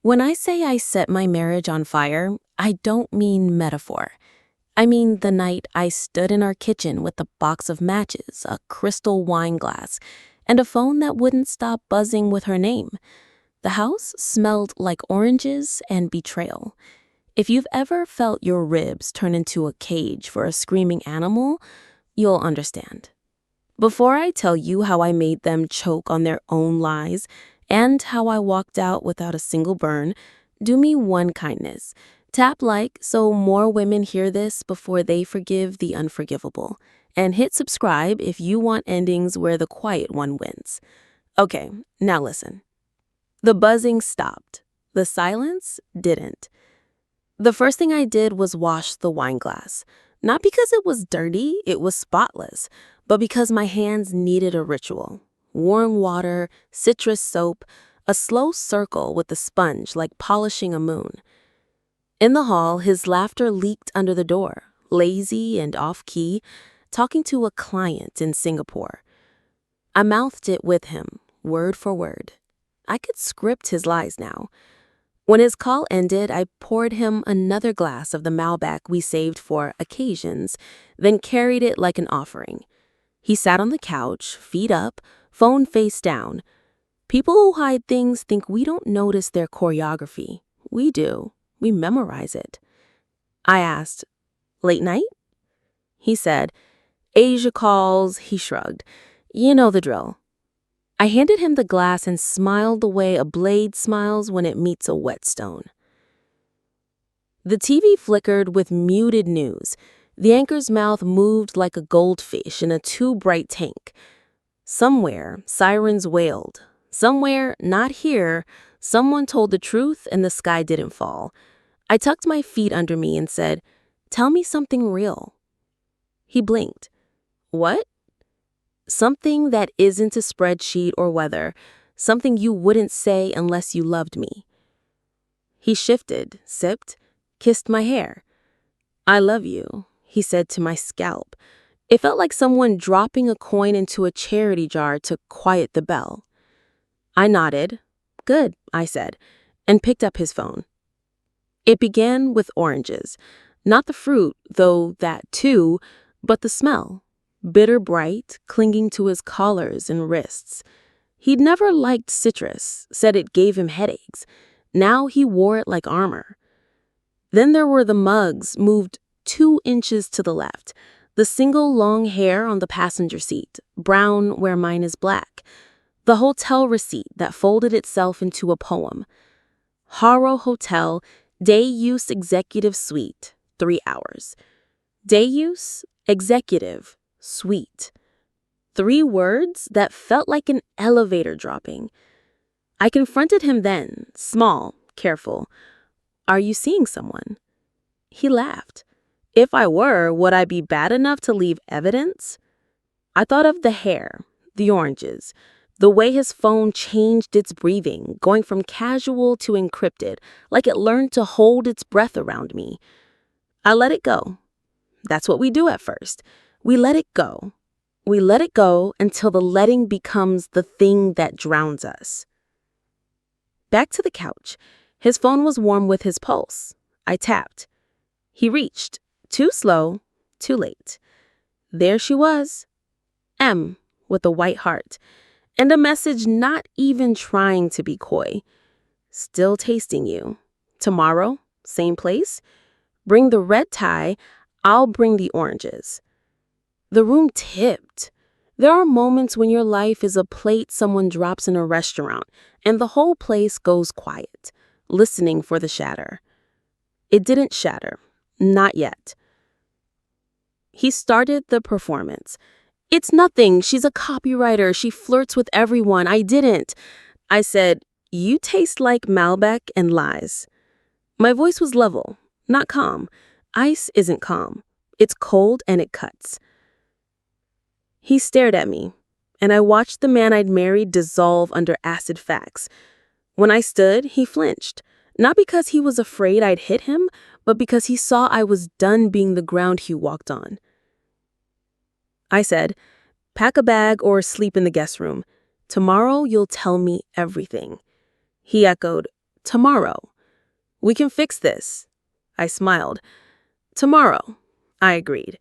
When I say I set my marriage on fire, I don't mean metaphor. I mean the night I stood in our kitchen with a box of matches, a crystal wine glass, and a phone that wouldn't stop buzzing with her name. The house smelled like oranges and betrayal. If you've ever felt your ribs turn into a cage for a screaming animal, you'll understand. Before I tell you how I made them choke on their own lies and how I walked out without a single burn, do me one kindness. Tap like so more women hear this before they forgive the unforgivable. And hit subscribe if you want endings where the quiet one wins. Okay, now listen. The buzzing stopped. The silence didn't. The first thing I did was wash the wine glass. Not because it was dirty, it was spotless, but because my hands needed a ritual. Warm water, citrus soap, a slow circle with a sponge like polishing a moon. In the hall, his laughter leaked under the door, lazy and off-key, talking to a client in Singapore. I mouthed it with him, word for word. I could script his lies now. When his call ended, I poured him another glass of the Malbec we saved for occasions, then carried it like an offering. He sat on the couch, feet up, phone face down. People who hide things think we don't notice their choreography. We do. We memorize it. I asked, "Late night?" He said, "Asia calls," he shrugged. "You know the drill." I handed him the glass and smiled the way a blade smiles when it meets a whetstone. The TV flickered with muted news. The anchor's mouth moved like a goldfish in a too-bright tank. Somewhere, sirens wailed. Somewhere, not here, someone told the truth and the sky didn't fall. I tucked my feet under me and said, "Tell me something real." He blinked. "What?" "Something that isn't a spreadsheet or weather. Something you wouldn't say unless you loved me." He shifted, sipped, kissed my hair. "I love you," he said to my scalp. It felt like someone dropping a coin into a charity jar to quiet the bell. I nodded. "Good," I said, and picked up his phone. It began with oranges. Not the fruit, though that too, but the smell. Bitter bright, clinging to his collars and wrists. He'd never liked citrus, said it gave him headaches. Now he wore it like armor. Then there were the mugs, moved 2 inches to the left. The single long hair on the passenger seat, brown where mine is black. The hotel receipt that folded itself into a poem. Haro Hotel, Day Use Executive Suite, 3 hours. Day Use, Executive, Suite. 3 words that felt like an elevator dropping. I confronted him then, small, careful. "Are you seeing someone?" He laughed. "If I were, would I be bad enough to leave evidence?" I thought of the hair, the oranges, the way his phone changed its breathing, going from casual to encrypted, like it learned to hold its breath around me. I let it go. That's what we do at first. We let it go. We let it go until the letting becomes the thing that drowns us. Back to the couch. His phone was warm with his pulse. I tapped. He reached. Too slow, too late. There she was. M, with a white heart. And a message not even trying to be coy. "Still tasting you. Tomorrow, same place. Bring the red tie. I'll bring the oranges." The room tipped. There are moments when your life is a plate someone drops in a restaurant, and the whole place goes quiet, listening for the shatter. It didn't shatter. Not yet. He started the performance. "It's nothing. She's a copywriter. She flirts with everyone. I didn't." I said, "You taste like Malbec and lies." My voice was level, not calm. Ice isn't calm. It's cold and it cuts. He stared at me, and I watched the man I'd married dissolve under acid facts. When I stood, he flinched. Not because he was afraid I'd hit him, but because he saw I was done being the ground he walked on. I said, "Pack a bag or sleep in the guest room. Tomorrow you'll tell me everything." He echoed, Tomorrow. We can fix this. I smiled. Tomorrow. I agreed.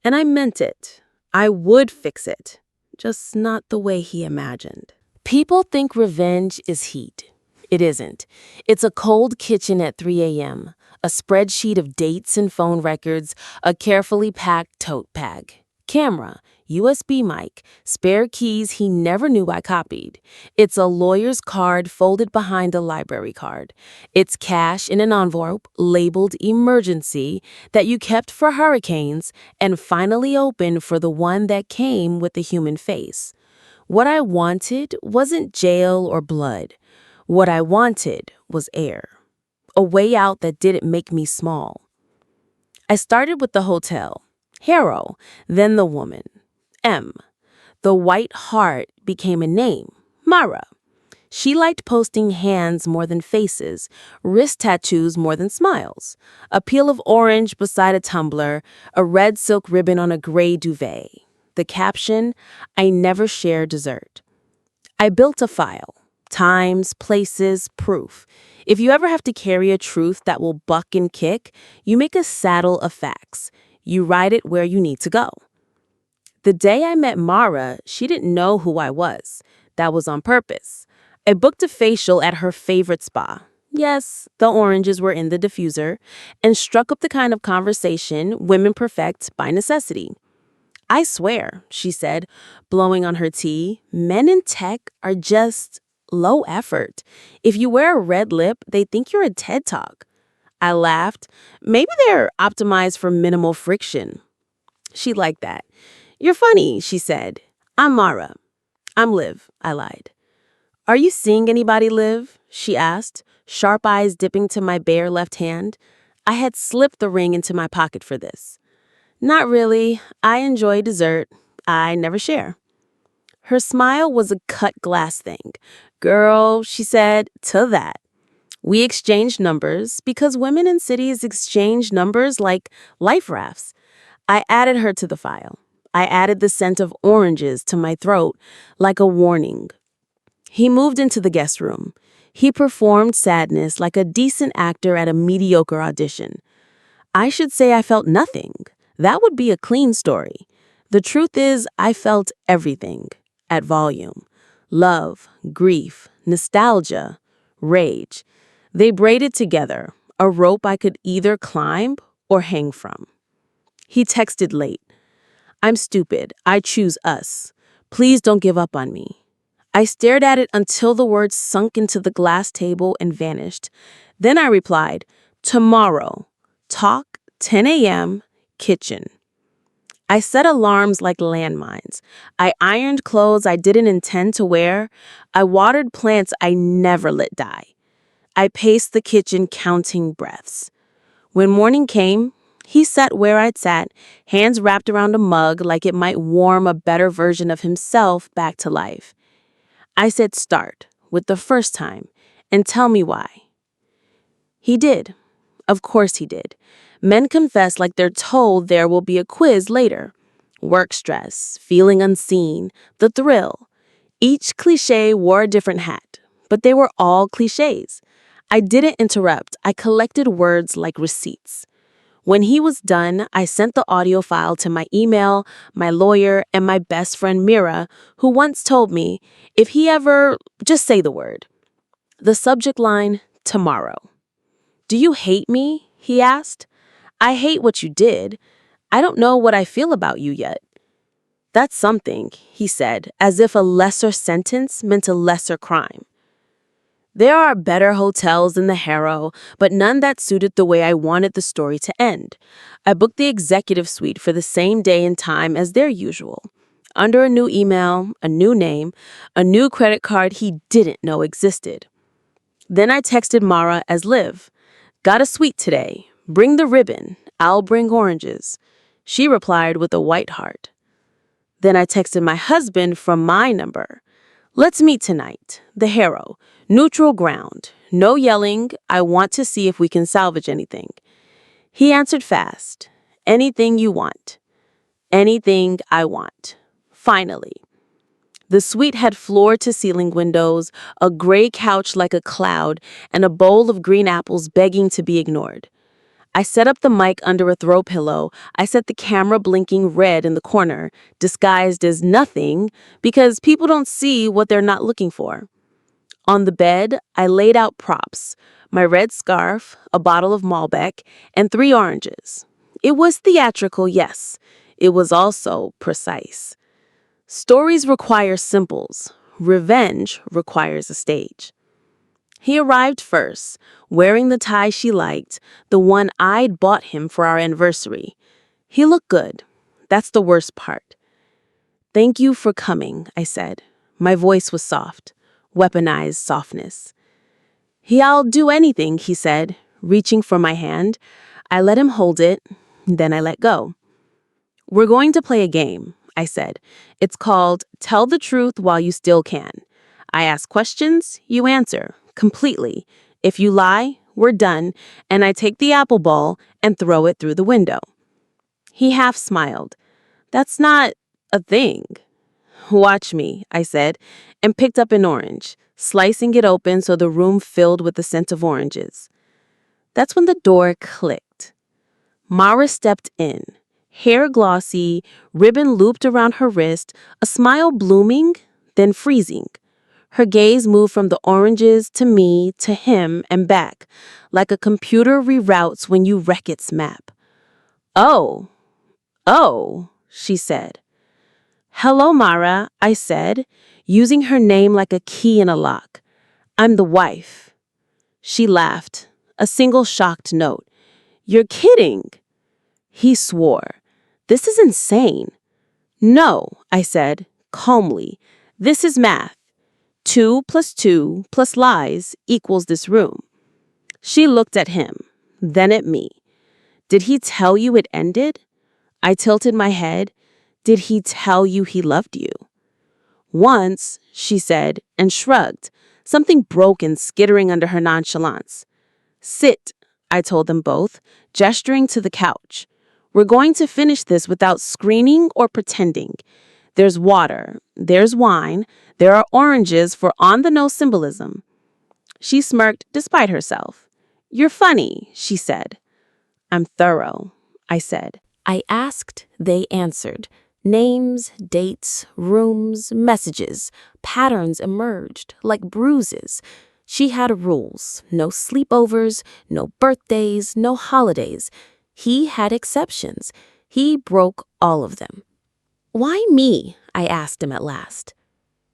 And I meant it. I would fix it. Just not the way he imagined. People think revenge is heat. It isn't. It's a cold kitchen at 3 a.m., a spreadsheet of dates and phone records, a carefully packed tote bag, camera, USB mic, spare keys he never knew I copied. It's a lawyer's card folded behind a library card. It's cash in an envelope labeled emergency that you kept for hurricanes and finally opened for the one that came with the human face. What I wanted wasn't jail or blood. What I wanted was air. A way out that didn't make me small. I started with the hotel. Harrow, then the woman. M. The white heart became a name. Mara. She liked posting hands more than faces, wrist tattoos more than smiles, a peel of orange beside a tumbler, a red silk ribbon on a gray duvet. The caption, I never share dessert. I built a file. Times, places, proof. If you ever have to carry a truth that will buck and kick, you make a saddle of facts. You ride it where you need to go. The day I met Mara, she didn't know who I was. That was on purpose. I booked a facial at her favorite spa. Yes, the oranges were in the diffuser, and struck up the kind of conversation women perfect by necessity. I swear, she said, blowing on her tea, men in tech are just low effort. If you wear a red lip, they think you're a TED Talk. I laughed. Maybe they're optimized for minimal friction. She liked that. You're funny, she said. I'm Mara. I'm Liv, I lied. Are you seeing anybody, Liv? She asked, sharp eyes dipping to my bare left hand. I had slipped the ring into my pocket for this. Not really. I enjoy dessert. I never share. Her smile was a cut glass thing. Girl, she said, to that. We exchanged numbers because women in cities exchange numbers like life rafts. I added her to the file. I added the scent of oranges to my throat like a warning. He moved into the guest room. He performed sadness like a decent actor at a mediocre audition. I should say I felt nothing. That would be a clean story. The truth is, I felt everything at volume. Love, grief, nostalgia, rage. They braided together, a rope I could either climb or hang from. He texted late. I'm stupid. I choose us. Please don't give up on me. I stared at it until the words sunk into the glass table and vanished. Then I replied, tomorrow. Talk, 10 a.m., kitchen. I set alarms like landmines. I ironed clothes I didn't intend to wear. I watered plants I never let die. I paced the kitchen counting breaths. When morning came, he sat where I'd sat, hands wrapped around a mug like it might warm a better version of himself back to life. I said start, with the first time, and tell me why. He did. Of course he did. Men confess like they're told there will be a quiz later. Work stress, feeling unseen, the thrill. Each cliche wore a different hat, but they were all cliches. I didn't interrupt. I collected words like receipts. When he was done, I sent the audio file to my email, my lawyer, and my best friend Mira, who once told me, if he ever, just say the word. The subject line, tomorrow. Do you hate me? He asked. I hate what you did. I don't know what I feel about you yet. That's something, he said, as if a lesser sentence meant a lesser crime. There are better hotels than the Harrow, but none that suited the way I wanted the story to end. I booked the executive suite for the same day and time as their usual. Under a new email, a new name, a new credit card he didn't know existed. Then I texted Mara as Liv. Got a suite today. Bring the ribbon. I'll bring oranges. She replied with a white heart. Then I texted my husband from my number. Let's meet tonight. The Harrow. Neutral ground. No yelling. I want to see if we can salvage anything. He answered fast. Anything you want. Anything I want. Finally. The suite had floor-to-ceiling windows, a gray couch like a cloud, and a bowl of green apples begging to be ignored. I set up the mic under a throw pillow. I set the camera blinking red in the corner, disguised as nothing, because people don't see what they're not looking for. On the bed, I laid out props, my red scarf, a bottle of Malbec, and 3 oranges. It was theatrical, yes. It was also precise. Stories require simples. Revenge requires a stage. He arrived first, wearing the tie she liked, the one I'd bought him for our anniversary. He looked good. That's the worst part. "Thank you for coming," I said. My voice was soft, weaponized softness. "I'll do anything," he said, reaching for my hand. I let him hold it, then I let go. "We're going to play a game," I said. "It's called Tell the Truth While You Still Can. I ask questions, you answer, completely. If you lie, we're done, and I take the apple ball and throw it through the window." He half smiled. "That's not a thing." "Watch me," I said, and picked up an orange, slicing it open so the room filled with the scent of oranges. That's when the door clicked. Mara stepped in, hair glossy, ribbon looped around her wrist, a smile blooming, then freezing. Her gaze moved from the oranges to me, to him, and back, like a computer reroutes when you wreck its map. Oh, she said. "Hello, Mara," I said, using her name like a key in a lock. "I'm the wife." She laughed, a single shocked note. "You're kidding." He swore. "This is insane." "No," I said, calmly. "This is math. 2 plus 2 plus lies equals this room." She looked at him, then at me. "Did he tell you it ended?" I tilted my head. "Did he tell you he loved you?" "Once," she said, and shrugged, something broken skittering under her nonchalance. "Sit," I told them both, gesturing to the couch. "We're going to finish this without screening or pretending. There's water, there's wine, there are oranges for on-the-nose symbolism." She smirked despite herself. "You're funny," she said. "I'm thorough," I said. I asked, they answered. Names, dates, rooms, messages, patterns emerged like bruises. She had rules, no sleepovers, no birthdays, no holidays. He had exceptions. He broke all of them. "Why me?" I asked him at last.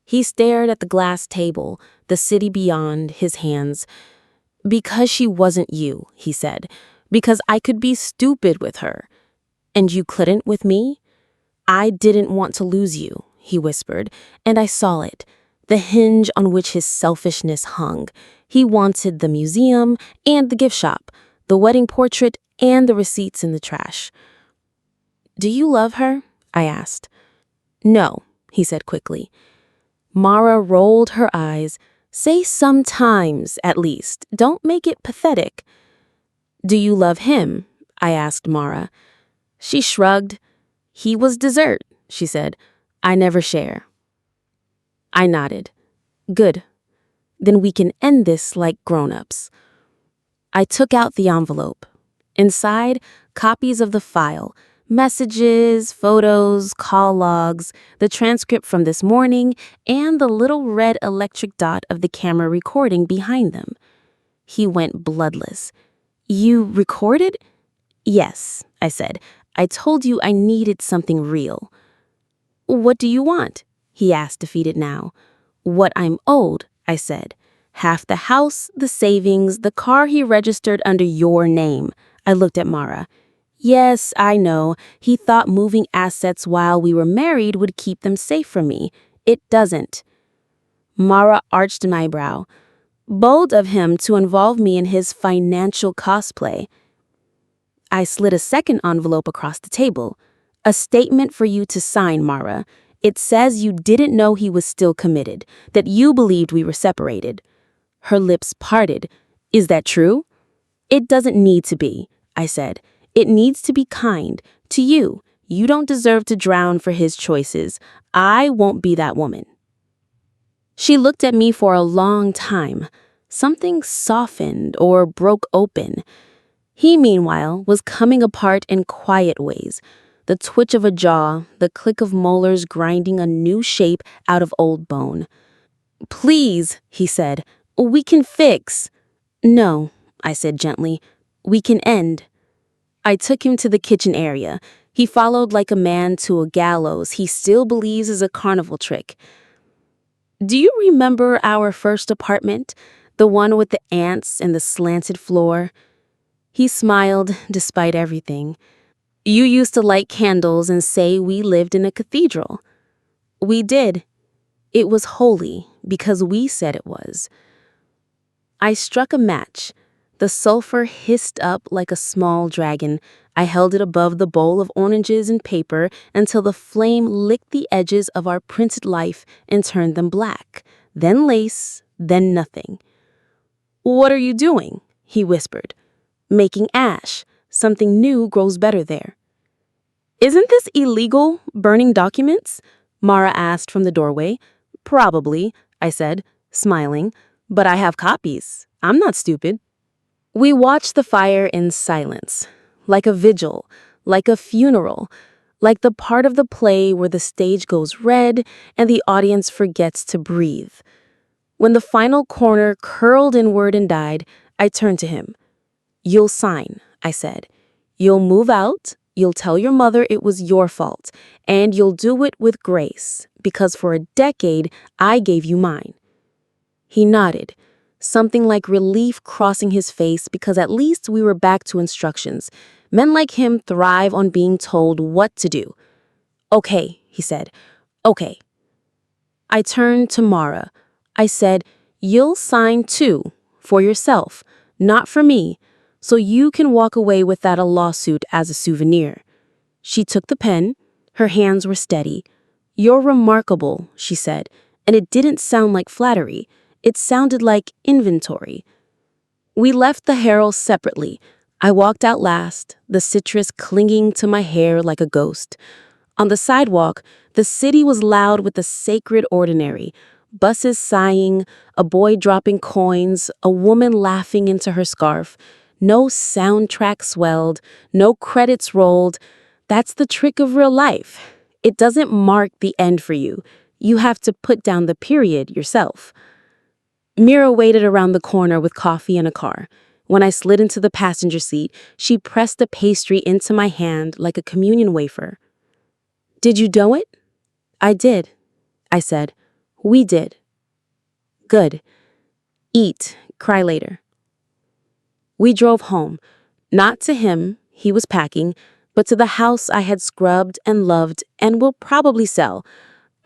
He stared at the glass table, the city beyond, his hands. "Because she wasn't you," he said. "Because I could be stupid with her." "And you couldn't with me?" "I didn't want to lose you," he whispered, and I saw it, the hinge on which his selfishness hung. He wanted the museum and the gift shop, the wedding portrait and the receipts in the trash. "Do you love her?" I asked. "No," he said quickly. Mara rolled her eyes. "Say sometimes, at least. Don't make it pathetic." "Do you love him?" I asked Mara. She shrugged. "He was dessert," she said. "I never share." I nodded. "Good. Then we can end this like grown-ups." I took out the envelope. Inside, copies of the file, messages, photos, call logs, the transcript from this morning, and the little red electric dot of the camera recording behind them. He went bloodless. "You recorded?" "Yes," I said. "I told you I needed something real." "What do you want?" he asked, defeated now. "What I'm owed," I said. "Half the house, the savings, the car he registered under your name." I looked at Mara. "Yes, I know. He thought moving assets while we were married would keep them safe from me. It doesn't." Mara arched an eyebrow. "Bold of him to involve me in his financial cosplay." I slid a second envelope across the table. "A statement for you to sign, Mara. It says you didn't know he was still committed, that you believed we were separated." Her lips parted. "Is that true?" "It doesn't need to be," I said. "It needs to be kind. To you. You don't deserve to drown for his choices. I won't be that woman." She looked at me for a long time. Something softened or broke open. He, meanwhile, was coming apart in quiet ways. The twitch of a jaw, the click of molars grinding a new shape out of old bone. "Please," he said, "we can fix." "No," I said gently, "we can end." I took him to the kitchen area. He followed like a man to a gallows he still believes is a carnival trick. "Do you remember our first apartment? The one with the ants and the slanted floor?" He smiled despite everything. "You used to light candles and say we lived in a cathedral." "We did. It was holy because we said it was." I struck a match. The sulfur hissed up like a small dragon. I held it above the bowl of oranges and paper until the flame licked the edges of our printed life and turned them black. Then lace, then nothing. "What are you doing?" he whispered. "Making ash. Something new grows better there." "Isn't this illegal, burning documents?" Mara asked from the doorway. "Probably," I said, smiling, "but I have copies. I'm not stupid." We watched the fire in silence, like a vigil, like a funeral, like the part of the play where the stage goes red and the audience forgets to breathe. When the final corner curled inward and died, I turned to him. "You'll sign," I said. "You'll move out, you'll tell your mother it was your fault, and you'll do it with grace, because for a decade I gave you mine." He nodded, something like relief crossing his face because at least we were back to instructions. Men like him thrive on being told what to do. "Okay," he said. "Okay." I turned to Mara. I said, "You'll sign too, for yourself, not for me, so you can walk away without a lawsuit as a souvenir." She took the pen. Her hands were steady. "You're remarkable," she said, and it didn't sound like flattery. It sounded like inventory. We left the Herald separately. I walked out last, the citrus clinging to my hair like a ghost. On the sidewalk, the city was loud with the sacred ordinary. Buses sighing, a boy dropping coins, a woman laughing into her scarf. No soundtrack swelled, no credits rolled. That's the trick of real life. It doesn't mark the end for you. You have to put down the period yourself. Mira waited around the corner with coffee and a car. When I slid into the passenger seat, she pressed the pastry into my hand like a communion wafer. "Did you dough it?" "I did," I said. "We did." "Good. Eat, cry later." We drove home, not to him, he was packing, but to the house I had scrubbed and loved and will probably sell.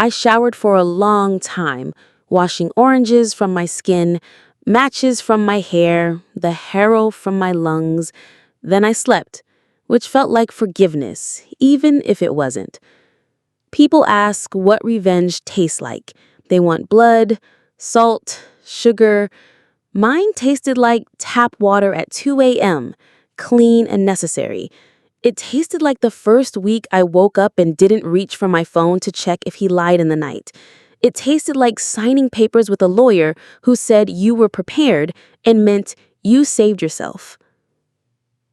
I showered for a long time, washing oranges from my skin, matches from my hair, the harrow from my lungs. Then I slept, which felt like forgiveness, even if it wasn't. People ask what revenge tastes like. They want blood, salt, sugar. Mine tasted like tap water at 2 a.m., clean and necessary. It tasted like the first week I woke up and didn't reach for my phone to check if he lied in the night. It tasted like signing papers with a lawyer who said you were prepared and meant you saved yourself.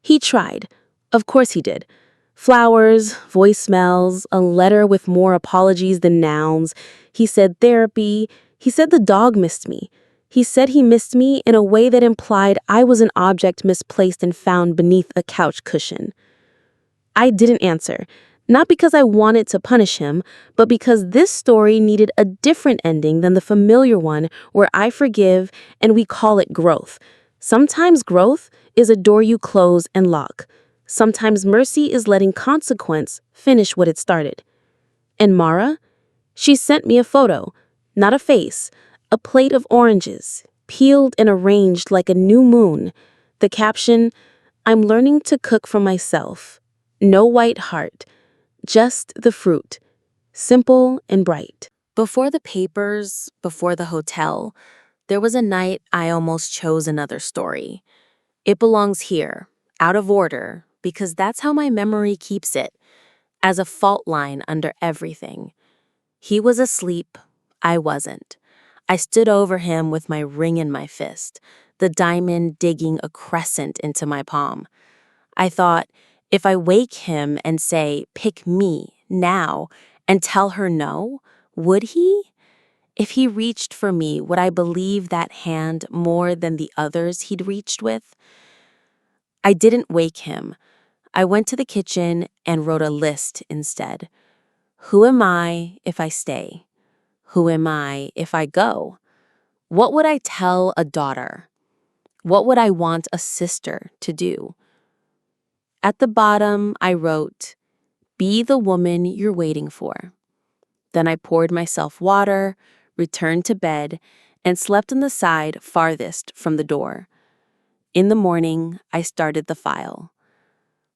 He tried. Of course he did. Flowers, voicemails, a letter with more apologies than nouns. He said therapy. He said the dog missed me. He said he missed me in a way that implied I was an object misplaced and found beneath a couch cushion. I didn't answer, not because I wanted to punish him, but because this story needed a different ending than the familiar one where I forgive and we call it growth. Sometimes growth is a door you close and lock. Sometimes mercy is letting consequence finish what it started. And Mara? She sent me a photo, not a face, a plate of oranges, peeled and arranged like a new moon. The caption, "I'm learning to cook for myself. No white heart, just the fruit, simple and bright." Before the papers, before the hotel, there was a night I almost chose another story. It belongs here, out of order, because that's how my memory keeps it, as a fault line under everything. He was asleep, I wasn't. I stood over him with my ring in my fist, the diamond digging a crescent into my palm. I thought, if I wake him and say, "Pick me, now," and tell her no, would he? If he reached for me, would I believe that hand more than the others he'd reached with? I didn't wake him. I went to the kitchen and wrote a list instead. Who am I if I stay? Who am I if I go? What would I tell a daughter? What would I want a sister to do? At the bottom, I wrote, "Be the woman you're waiting for." Then I poured myself water, returned to bed, and slept on the side farthest from the door. In the morning, I started the file.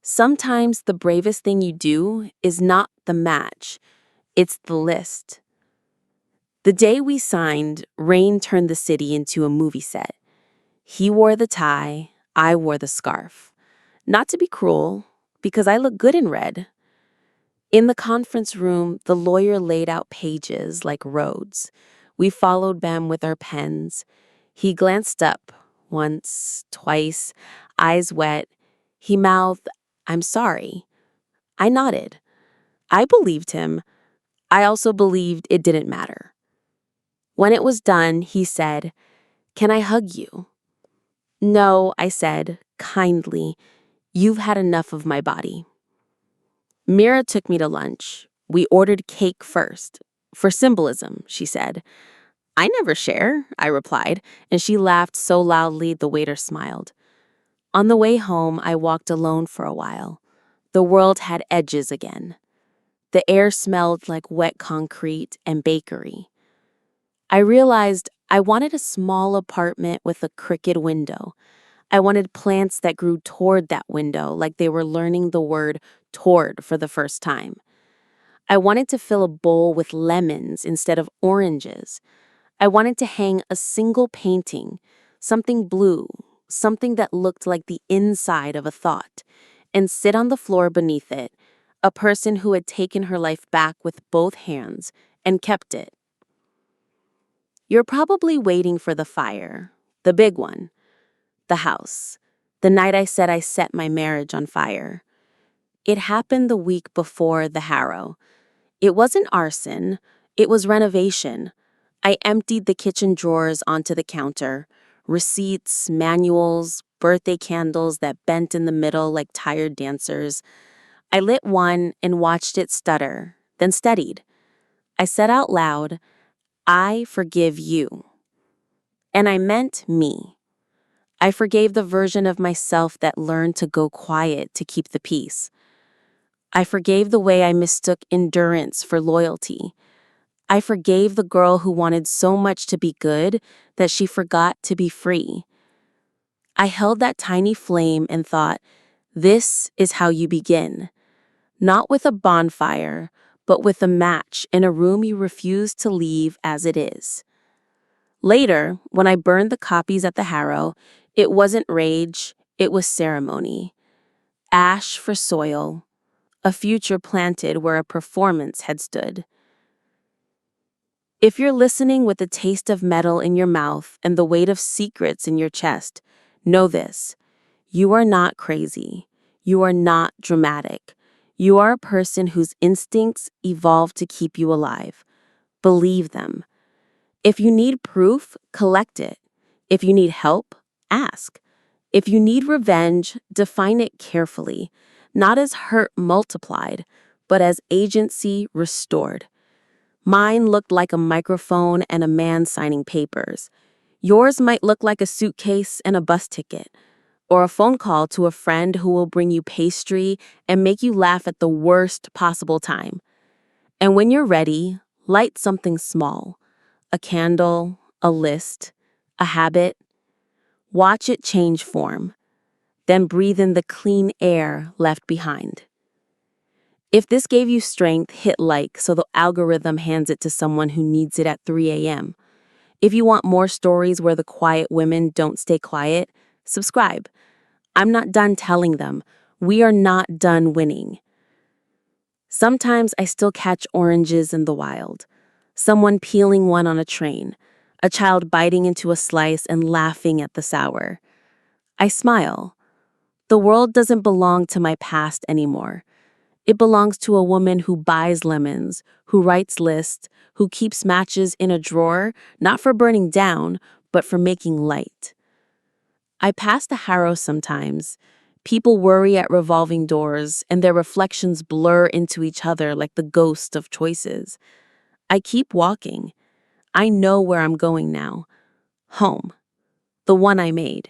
Sometimes the bravest thing you do is not the match, it's the list. The day we signed, rain turned the city into a movie set. He wore the tie, I wore the scarf. Not to be cruel, because I look good in red. In the conference room, the lawyer laid out pages like roads. We followed them with our pens. He glanced up once, twice, eyes wet. He mouthed, "I'm sorry." I nodded. I believed him. I also believed it didn't matter. When it was done, he said, "Can I hug you?" "No," I said, kindly. "You've had enough of my body." Mira took me to lunch. We ordered cake first. "For symbolism," she said. "I never share," I replied, and she laughed so loudly the waiter smiled. On the way home, I walked alone for a while. The world had edges again. The air smelled like wet concrete and bakery. I realized I wanted a small apartment with a crooked window. I wanted plants that grew toward that window like they were learning the word toward for the first time. I wanted to fill a bowl with lemons instead of oranges. I wanted to hang a single painting, something blue, something that looked like the inside of a thought, and sit on the floor beneath it, a person who had taken her life back with both hands and kept it. You're probably waiting for the fire, the big one, the house, the night I said I set my marriage on fire. It happened the week before the Harrow. It wasn't arson, it was renovation. I emptied the kitchen drawers onto the counter. Receipts, manuals, birthday candles that bent in the middle like tired dancers. I lit one and watched it stutter, then steadied. I said out loud, "I forgive you." And I meant me. I forgave the version of myself that learned to go quiet to keep the peace. I forgave the way I mistook endurance for loyalty. I forgave the girl who wanted so much to be good that she forgot to be free. I held that tiny flame and thought, this is how you begin. Not with a bonfire, but with a match in a room you refuse to leave as it is. Later, when I burned the copies at the Harrow, it wasn't rage, it was ceremony. Ash for soil, a future planted where a performance had stood. If you're listening with the taste of metal in your mouth and the weight of secrets in your chest, know this. You are not crazy. You are not dramatic. You are a person whose instincts evolved to keep you alive. Believe them. If you need proof, collect it. If you need help, ask. If you need revenge, define it carefully, not as hurt multiplied, but as agency restored. Mine looked like a microphone and a man signing papers. Yours might look like a suitcase and a bus ticket, or a phone call to a friend who will bring you pastry and make you laugh at the worst possible time. And when you're ready, light something small, a candle, a list, a habit. Watch it change form. Then breathe in the clean air left behind. If this gave you strength, hit like so the algorithm hands it to someone who needs it at 3 a.m. If you want more stories where the quiet women don't stay quiet, subscribe. I'm not done telling them. We are not done winning. Sometimes I still catch oranges in the wild. Someone peeling one on a train. a child biting into a slice and laughing at the sour. I smile. The world doesn't belong to my past anymore. It belongs to a woman who buys lemons, who writes lists, who keeps matches in a drawer, not for burning down, but for making light. I pass the Harrow sometimes. People worry at revolving doors, and their reflections blur into each other like the ghost of choices. I keep walking. I know where I'm going now. Home. The one I made.